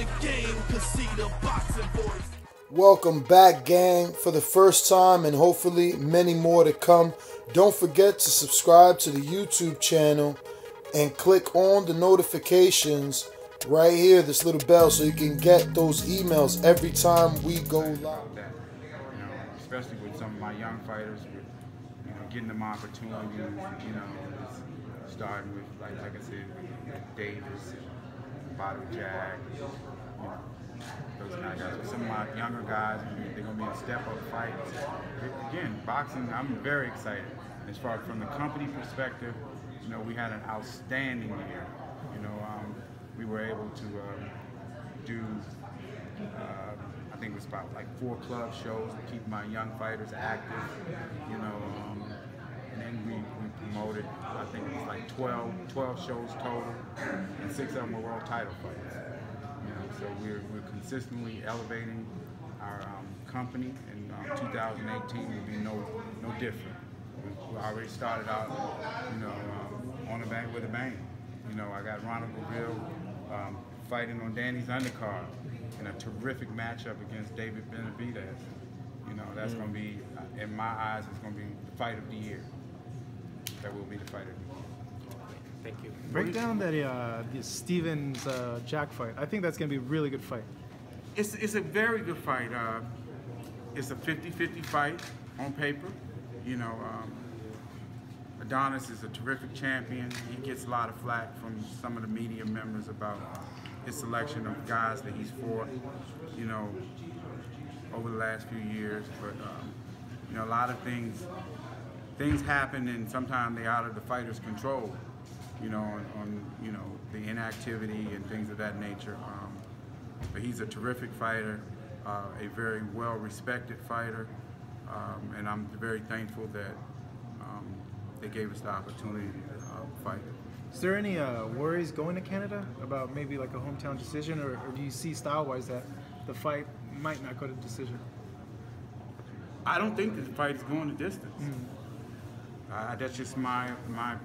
the game, cause see the boxing voice. Welcome back, gang, for the first time and hopefully many more to come. Don't forget to subscribe to the YouTube channel and click on the notifications right here, this little bell, so you can get those emails every time we go live. Especially with some of my young fighters, with getting them opportunities, just starting with like I said, Davis, Bottle Jack, those kind of guys. With some of my younger guys, they're gonna be in step-up fights. Again, boxing, I'm very excited. As far as from the company perspective, we had an outstanding year. We were able to do, I think it was about like 4 club shows to keep my young fighters active, and then we promoted, I think it was like 12 shows total, and 6 of them were world title fights. So we're consistently elevating our company, and 2018 will be no different. We already started out, on a bang with a bang. I got Ronald Brazil fighting on Danny's undercard in a terrific matchup against David Benavidez. That's going to be, in my eyes, it's going to be the fight of the year. That will be the fight of the year. Thank you. Break down that the Stevens Jack fight. I think that's going to be a really good fight. It's a very good fight. It's a 50-50 fight on paper. Adonis is a terrific champion. He gets a lot of flack from some of the media members about his selection of guys that he's fought, over the last few years. But a lot of things happen, and sometimes they're out of the fighter's control. On the inactivity and things of that nature. But he's a terrific fighter, a very well-respected fighter, and I'm very thankful that they gave us the opportunity to fight. Is there any worries going to Canada about maybe like a hometown decision, or do you see style-wise that the fight might not go to decision? I don't think that the fight is going the distance. That's just my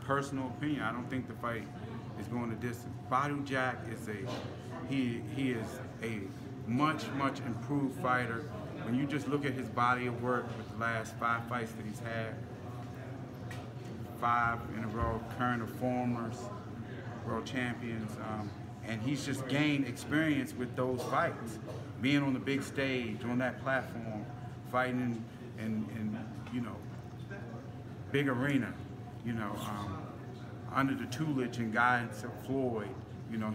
personal opinion. I don't think the fight is going the distance. Badu Jack is he is a much improved fighter. When you just look at his body of work with the last 5 fights that he's had, 5 in a row, current or formers, world champions, and he's just gained experience with those fights, being on the big stage, on that platform, fighting in big arena, under the tutelage and guidance of Floyd.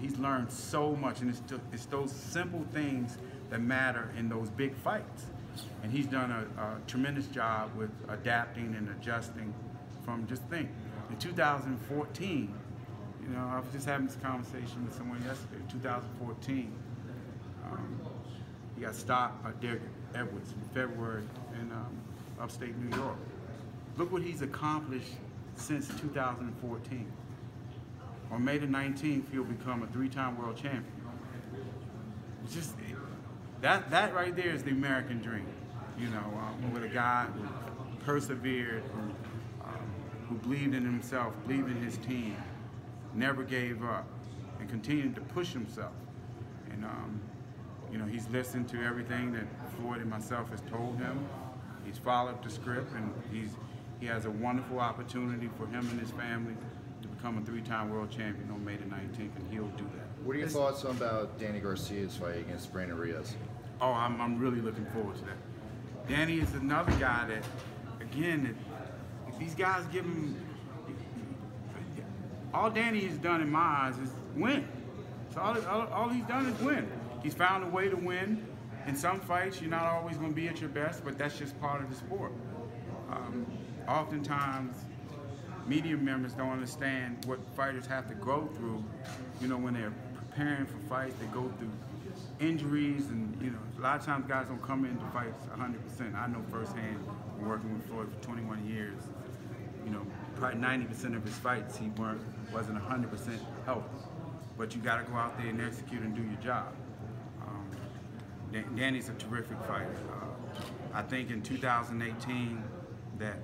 He's learned so much, and it's those simple things that matter in those big fights. And he's done a tremendous job with adapting and adjusting from, just think, in 2014, I was just having this conversation with someone yesterday, 2014, he got stopped by Derek Edwards in February in upstate New York. Look what he's accomplished since 2014. On May the 19th, he'll become a 3-time world champion. It's just, that right there is the American dream, with a guy who persevered, who believed in himself, believed in his team, never gave up, and continued to push himself. And he's listened to everything that Floyd and myself has told him. He's followed the script, and he has a wonderful opportunity for him and his family to become a 3-time world champion on May the 19th, and he'll do that. What are your thoughts about Danny Garcia's fight against Brandon Rios? Oh, I'm really looking forward to that. Danny is another guy that, again, if these guys give him, all Danny has done in my eyes is win. So all he's done is win. He's found a way to win. In some fights, you're not always going to be at your best, but that's just part of the sport. Oftentimes, media members don't understand what fighters have to go through. When they're preparing for fights, they go through injuries, and a lot of times guys don't come into fights 100%. I know firsthand, from working with Floyd for 21 years. Probably 90% of his fights he wasn't 100% healthy. But you got to go out there and execute and do your job. Danny's a terrific fighter. I think in 2018 that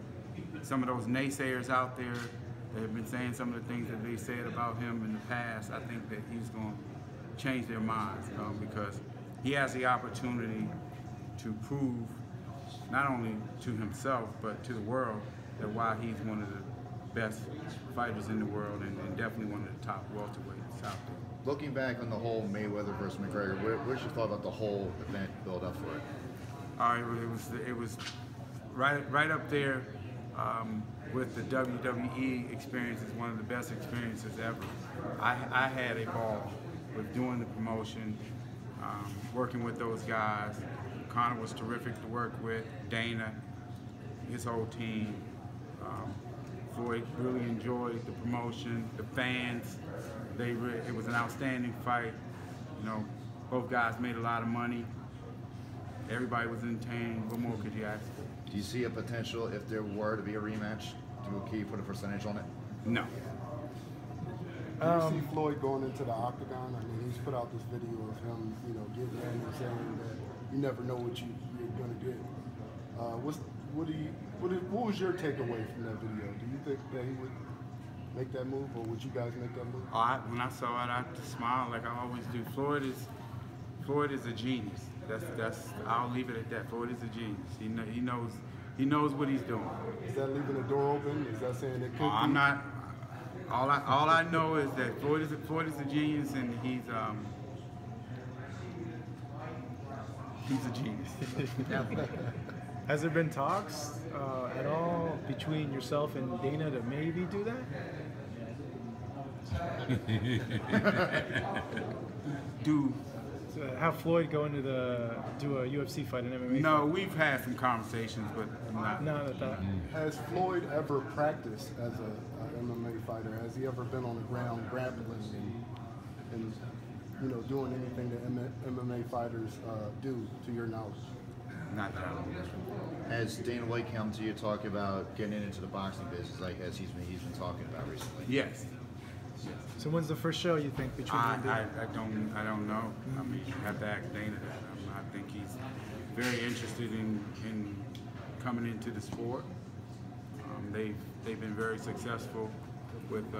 some of those naysayers out there that have been saying some of the things that they said about him in the past, I think that he's going change their minds, because he has the opportunity to prove not only to himself but to the world that why he's one of the best fighters in the world and definitely one of the top welterweights out there. Looking back on the whole Mayweather versus McGregor, what's your thought about the whole event build up for it? It was right up there with the WWE experience. Is one of the best experiences ever. I had a ball with doing the promotion, working with those guys. Conor was terrific to work with. Dana, his whole team. Floyd really enjoyed the promotion. The fans, it was an outstanding fight. You know, both guys made a lot of money. Everybody was entertained. What more could you ask for? Do you see a potential if there were to be a rematch? Can you put a percentage on it? No. Do you see Floyd going into the octagon? I mean, he's put out this video of him, you know, giving in and saying that you never know what you're going to get. What was your takeaway from that video? Do you think that he would make that move, or would you guys make that move? When I saw it, I just smiled like I always do. Floyd is a genius. I'll leave it at that. Floyd is a genius. He knows what he's doing. Is that leaving the door open? Is that saying it could be? I'm not. All I know is that Floyd is a genius, and he's a genius. Has there been talks at all between yourself and Dana to maybe do that? So have Floyd go into do a UFC fight, an MMA No, fight? we've had some conversations, but not at that. Has Floyd ever practiced as a MMA fighter? Has he ever been on the ground grappling and you know, doing anything that MMA fighters do, to your knowledge? Not that I know. Has Dana White come to you talk about getting into the boxing business, like as he's been talking about recently? Yes. So when's the first show you think between you and Dana? I don't know. I mean, you have to ask Dana that. I think he's very interested in coming into the sport. They've been very successful with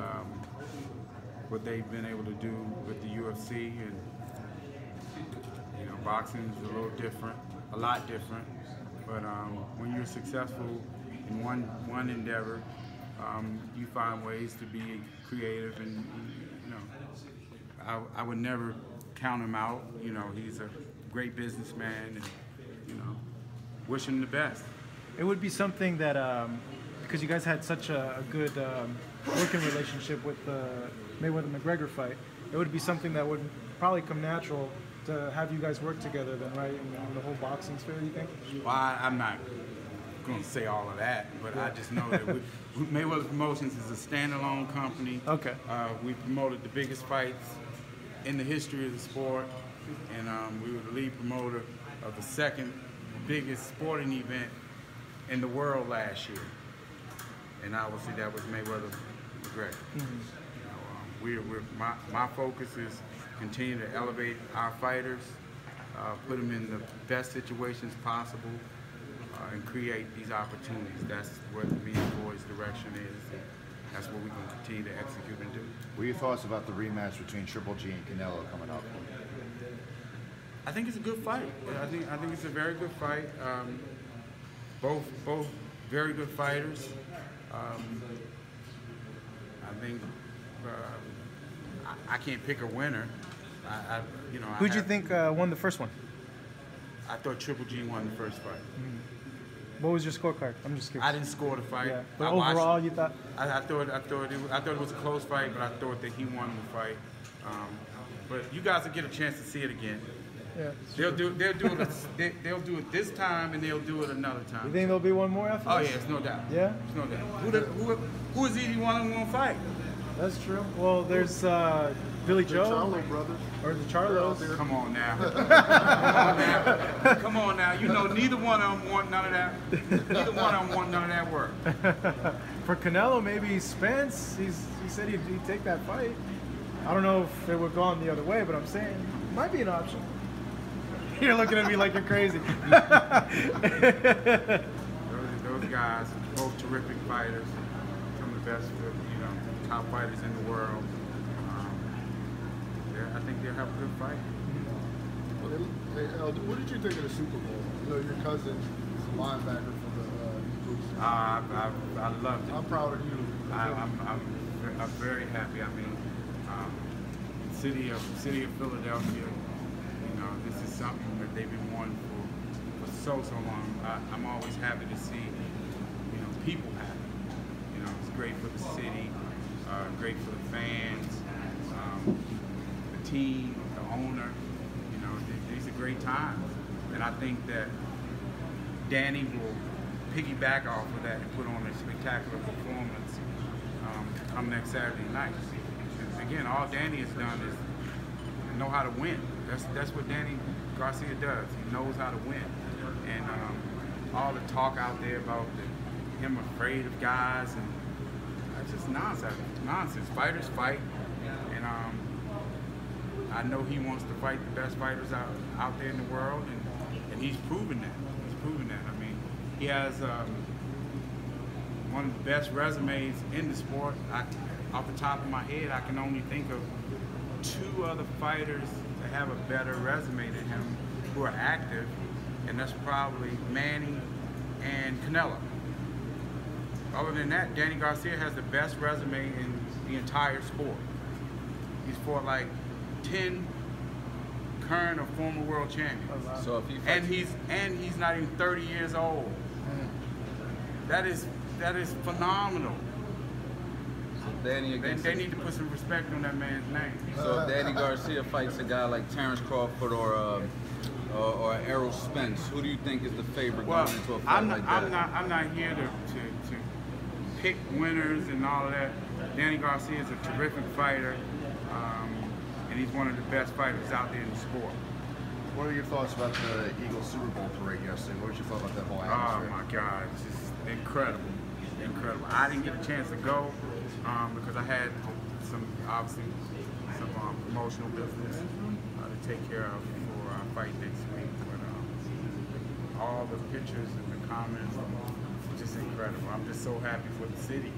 what they've been able to do with the UFC, and you know, boxing is a little different, a lot different. But when you're successful in one endeavor, you find ways to be creative, and you know, I would never count him out. You know, he's a great businessman, and you know, wish him the best. It would be something that, because you guys had such a good working relationship with the Mayweather-McGregor fight, it would be something that would probably come natural to have you guys work together then, right, in the whole boxing sphere, you think? Well, I'm not going to say all of that, but I just know that Mayweather Promotions is a standalone company. Okay. We promoted the biggest fights in the history of the sport, and we were the lead promoter of the second biggest sporting event in the world last year. And obviously that was Mayweather-McGregor. Mm-hmm. You know, my focus is continue to elevate our fighters, put them in the best situations possible, and create these opportunities. That's what me and Floyd's direction is. And that's what we're going to continue to execute and do. What are your thoughts about the rematch between Triple G and Canelo coming up? I think it's a good fight. I think it's a very good fight. Both very good fighters. I think I can't pick a winner. You know. Who'd you think won the first one? I thought Triple G won the first fight. Mm-hmm. What was your scorecard? I'm just curious. I didn't score the fight. Yeah. But overall, you thought? I thought it was a close fight, but I thought that he won the fight. But you guys will get a chance to see it again. Yeah. They'll do it this time, and they'll do it another time. You think there'll be one more after? Oh this? yeah, it's no doubt. Yeah. It's no doubt. Who is easy one-on-one fight? That's true. Well, there's Billy Joe. The Charlo brothers. Or the Charlos. Come on now. Come on now. You know, neither one of them want none of that. Neither one of them want none of that work. For Canelo, maybe Spence, he said he'd take that fight. I don't know if it would go on the other way, but I'm saying it might be an option. You're looking at me like you're crazy. Those guys, both terrific fighters, some of the best, top fighters in the world. I think they'll have a good fight. Hey, El, what did you think of the Super Bowl? You know, your cousin is a linebacker for the Eagles. I loved it. I'm proud of you. I'm very happy. I mean, city of Philadelphia. You know, this is something that they've been wanting for so long. I'm always happy to see, you know, people happy. You know, it's great for the city, great for the fans, the team, the owner. You know, these are great times, and I think that Danny will piggyback off of that and put on a spectacular performance come next Saturday night. And again, all Danny has done is know how to win. That's what Danny Garcia does. He knows how to win. And all the talk out there about him afraid of guys, and that's just nonsense. Fighters fight, and I know he wants to fight the best fighters out there in the world, and he's proven that. He's proven that. I mean, he has one of the best resumes in the sport. Off the top of my head, I can only think of 2 other fighters that have a better resume than him who are active, and that's probably Manny and Canelo. Other than that, Danny Garcia has the best resume in the entire sport. He's fought like 10 current or former world champions. So if he fights, and he's not even 30 years old. That is phenomenal. They need to put some respect on that man's name. So if Danny Garcia fights a guy like Terrence Crawford or Errol Spence, who do you think is the favorite going into a fight like that? I'm not here to pick winners and all of that. Danny Garcia is a terrific fighter, and he's one of the best fighters out there in the sport. What are your thoughts about the Eagles Super Bowl parade yesterday? What was your thought about that whole atmosphere? Oh my God, it's just incredible, incredible. I didn't get a chance to go because I had some promotional business to take care of for our fight next week. But all the pictures and the comments are just incredible. I'm just so happy for the city.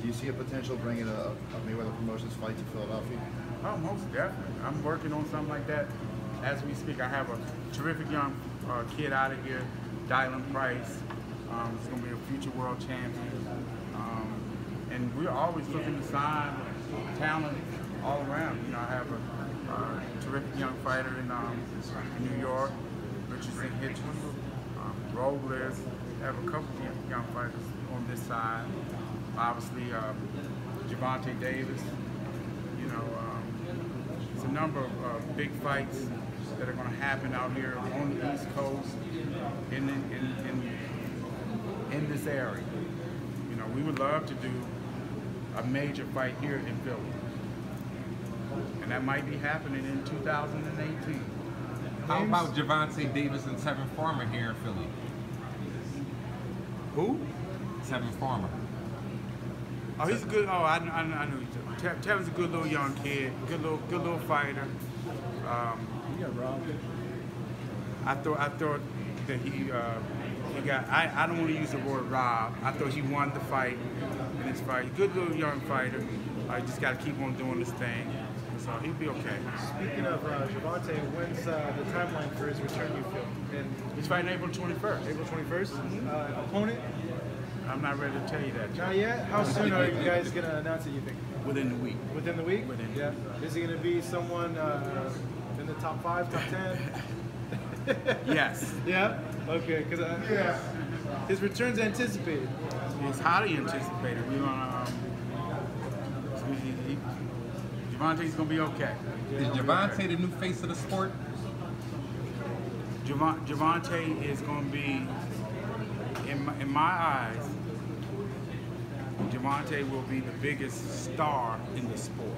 Do you see a potential bringing a Mayweather Promotions fight to Philadelphia? Oh, most definitely. I'm working on something like that as we speak. I have a terrific young kid out of here, Dylan Price. He's going to be a future world champion. And we're always looking to sign talent all around. You know, I have a terrific young fighter in New York, Richardson Hitchens, Robles. I have a couple of young fighters on this side. Obviously, Gervonta Davis. You know, it's a number of big fights that are going to happen out here on the East Coast in this area. You know, we would love to do a major fight here in Philly, and that might be happening in 2018. How about Gervonta Davis and Tevin Farmer here in Philly? Who? Tevin Farmer. Oh, he's a good. Oh, I knew you. Tevin's a good little young kid, good little fighter. I thought that he got. I don't want to use the word robbed. I thought he won the fight in this fight. Good little young fighter. I just got to keep on doing this thing. So he'll be okay. Speaking of Gervonta, when's the timeline for his return, you feel? And he's fighting April 21st. April 21st? Opponent? I'm not ready to tell you that. Not yet? How soon are you guys going to announce it, you think? Within the week. Within the week? Within the week. Is he going to be someone in the top 5, top 10? Yes. Yeah? Okay, because his return's anticipated. It's highly anticipated. We're going to... Gervonta's going to be okay. Is Gervonta the new face of the sport? Gervonta is going to be, in my eyes, Gervonta will be the biggest star in the sport.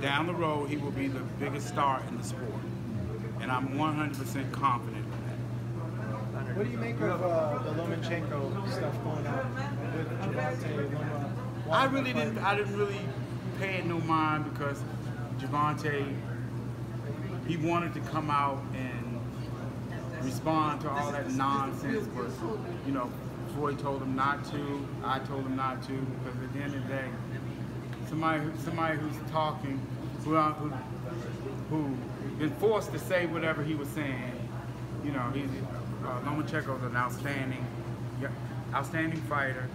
Down the road, he will be the biggest star in the sport. And I'm 100% confident. What do you make of the Lomachenko stuff going on with Gervonta? I didn't really pay it no mind because Gervonta, he wanted to come out and respond to all that nonsense, but you know, Floyd told him not to, I told him not to, because at the end of the day, somebody who's talking, who been forced to say whatever he was saying. You know, Lomachenko's an outstanding fighter.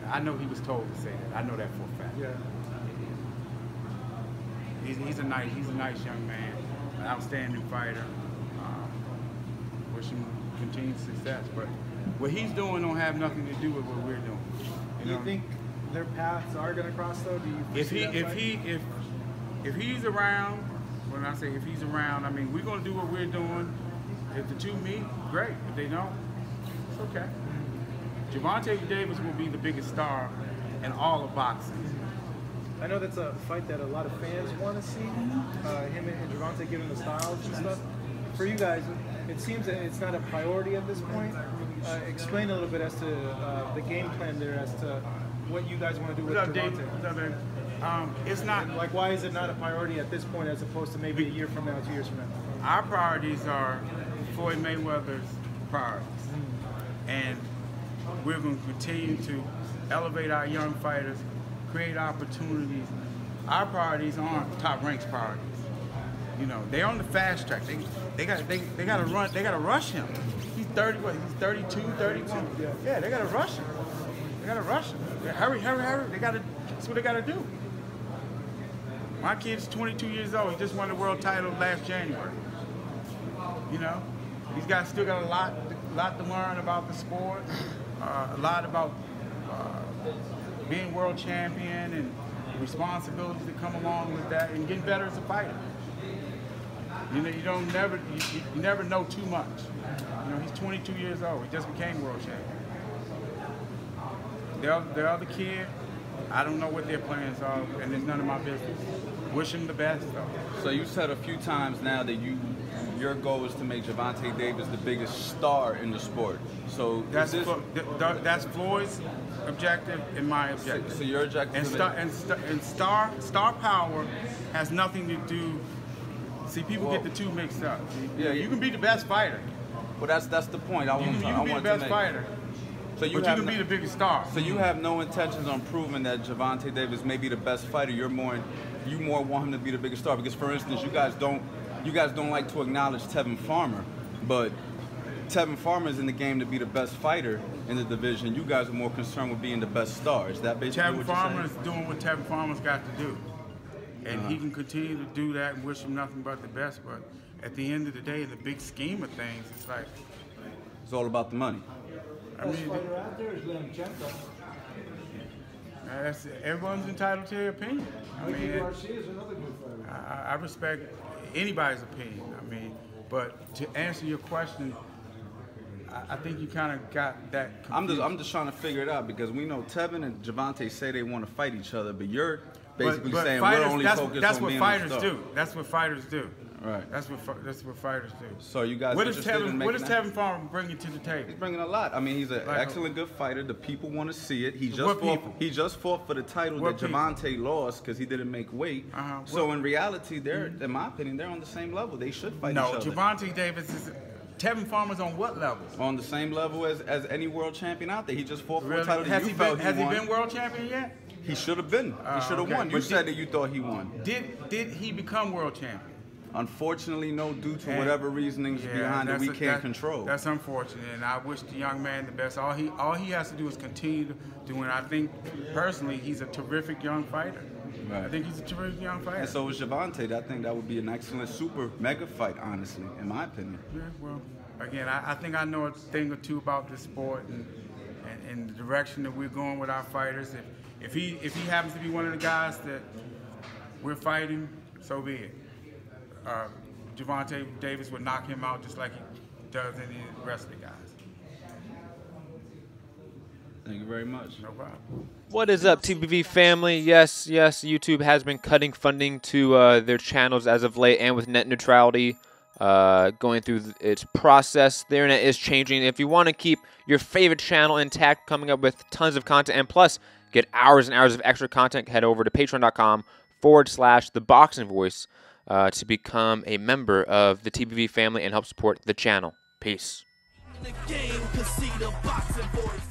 I know he was told to say that. I know that for a fact. Yeah. He's a nice young man, an outstanding fighter. Wish him continued success. But what he's doing don't have nothing to do with what we're doing. Do you think their paths are going to cross though? Do you if he's around, when I say if he's around, I mean we're going to do what we're doing. If the two meet, great. If they don't, it's okay. Gervonta Davis will be the biggest star in all of boxing. I know that's a fight that a lot of fans want to see, him and Gervonta given the styles and stuff. For you guys, it seems that it's not a priority at this point. Explain a little bit as to the game plan there, as to what you guys want to do with Gervonta. What's up, man? It's not like, why is it not a priority at this point as opposed to maybe a year from now, 2 years from now? Our priorities are Floyd Mayweather's priorities, and we're going to continue to elevate our young fighters, create opportunities. Our priorities aren't top ranks priorities. You know, they're on the fast track. They got to run. They got to rush him. He's 30. What? He's 32. Yeah, they got to rush him. They got to rush him. Hurry. They got to. That's what they got to do. My kid's 22 years old. He just won the world title last January. You know, he's still got a lot to learn about the sport. A lot about being world champion and the responsibilities that come along with that, and getting better as a fighter. You know, you never know too much. You know, he's 22 years old. He just became world champion. The other kid, I don't know what their plans are, and it's none of my business. Wish him the best, though. So you said a few times now that your goal is to make Gervonta Davis the biggest star in the sport. So that's Floyd's objective and my objective. So your objective and star power has nothing to do. See, people get the two mixed up. Yeah, you can be the best fighter. Well, that's the point. You can be the best fighter. But you can be the biggest star. So you have no intentions on proving that Gervonta Davis may be the best fighter. You more want him to be the biggest star, because, for instance, you guys don't like to acknowledge Tevin Farmer, but Tevin Farmer is in the game to be the best fighter in the division. You guys are more concerned with being the best star. Is that basically what you're saying? Tevin Farmer is doing what Tevin Farmer's got to do, and he can continue to do that and wish him nothing but the best. But at the end of the day, in the big scheme of things, it's like it's all about the money. I mean, fighter out there is Leonard everyone's entitled to their opinion. I mean, Garcia is another good fighter. I respect anybody's opinion. I mean, but to answer your question, I think you kind of got that confused. I'm just trying to figure it out, because we know Tevin and Gervonta say they want to fight each other, but you're basically saying fighters, we're only focused that's on what being fighters the star. do. That's what fighters do. Right. That's what fighters do. So you guys what does Tevin Farmer bring to the table? He's bringing a lot. I mean, he's an excellent good fighter. The people want to see it. He just fought for the title that Gervonta lost because he didn't make weight. So in reality, in my opinion, they're on the same level. They should fight each other. No, Gervonta Davis is. Tevin Farmer's on what level? On the same level as any world champion out there. He just fought for a title that has you felt he been world champion yet? He should have been. He should have won. You said that you thought he won. Did he become world champion? Unfortunately, no, due to whatever reasonings behind it we can't control. That's unfortunate, and I wish the young man the best. All he has to do is continue doing. I think, personally, he's a terrific young fighter. Right. I think he's a terrific young fighter. And so is Gervonta. I think that would be an excellent super mega fight, honestly, in my opinion. Yeah, well, again, I think I know a thing or two about this sport and the direction that we're going with our fighters. If he happens to be one of the guys that we're fighting, so be it. Gervonta Davis would knock him out just like he does any of the rest of the guys. Thank you very much. No problem. What is up, TBV family? Yes, YouTube has been cutting funding to their channels as of late, and with net neutrality going through its process, the internet is changing. If you want to keep your favorite channel intact, coming up with tons of content, and plus get hours and hours of extra content, head over to patreon.com/ThaBoxingVoice to become a member of the TBV family and help support the channel. Peace. In the game, 'cause see the boxing voice.